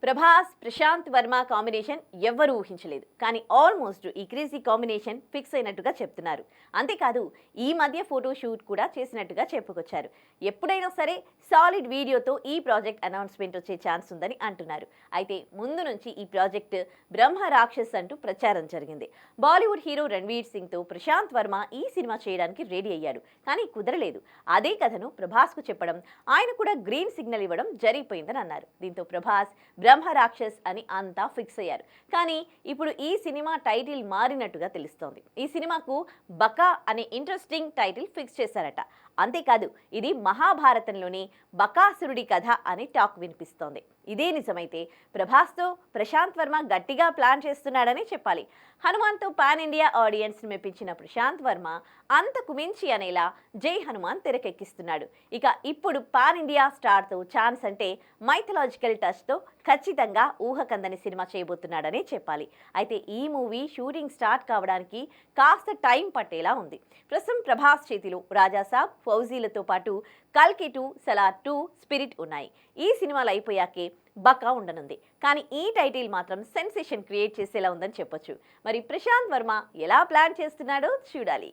Prabhas Prashanth Varma combination ఎవ్వరూ ఊహించలేదు. కానీ ఆల్మోస్ట్ ఈ క్రేజీ కాంబినేషన్ ఫిక్స్ అయినట్టుగా చెప్తున్నారు. అంతేకాదు ఈ మధ్య ఫోటో షూట్ కూడా చేసినట్టుగా చెప్పుకొచ్చారు. ఎప్పుడైనా సరే సాలిడ్ వీడియోతో ఈ ప్రాజెక్ట్ అనౌన్స్మెంట్ వచ్చే ఛాన్స్ ఉందని అంటున్నారు. అయితే ముందు నుంచి ఈ ప్రాజెక్ట్ బ్రహ్మ రాక్షస్ అంటూ ప్రచారం జరిగింది. బాలీవుడ్ హీరో రణ్వీర్ సింగ్తో ప్రశాంత్ వర్మ ఈ సినిమా చేయడానికి రెడీ అయ్యాడు. కానీ కుదరలేదు. అదే కథను ప్రభాస్కు చెప్పడం, ఆయన కూడా గ్రీన్ సిగ్నల్ ఇవ్వడం జరిగిపోయిందని అన్నారు. దీంతో ప్రభాస్ బ్రహ్మ రాక్షస్ అని అంతా ఫిక్స్ అయ్యారు. కానీ ఇప్పుడు ఈ సినిమా టైటిల్ మారినట్టుగా తెలుస్తోంది. ఈ సినిమాకు బకా అనే ఇంట్రెస్టింగ్ టైటిల్ ఫిక్స్ చేశారట. అంతేకాదు ఇది మహాభారతంలోని బకాసురుడి కథ అని టాక్ వినిపిస్తోంది. ఇదే నిజమైతే ప్రభాస్తో ప్రశాంత్ వర్మ గట్టిగా ప్లాన్ చేస్తున్నాడని చెప్పాలి. హనుమాన్తో పాన్ ఇండియా ఆడియన్స్ మెప్పించిన ప్రశాంత్ వర్మ అంతకు మించి అనేలా జై హనుమాన్ తెరకెక్కిస్తున్నాడు. ఇక ఇప్పుడు పాన్ ఇండియా స్టార్తో ఛాన్స్ అంటే మైథలాజికల్ టచ్తో ఖచ్చితంగా ఊహకందని సినిమా చేయబోతున్నాడని చెప్పాలి. అయితే ఈ మూవీ షూటింగ్ స్టార్ట్ కావడానికి కాస్త టైం పట్టేలా ఉంది. ప్రస్తుతం ప్రభాస్ చేతిలో రాజాసాబ్, ఫౌజీలతో పాటు కల్కి 2, సలార్ 2, స్పిరిట్ ఉన్నాయి. ఈ సినిమాలు అయిపోయాకే బకా ఉండనుంది. కానీ ఈ టైటిల్ మాత్రం సెన్సేషన్ క్రియేట్ చేసేలా ఉందని చెప్పొచ్చు. మరి ప్రశాంత్ వర్మ ఎలా ప్లాన్ చేస్తున్నాడో చూడాలి.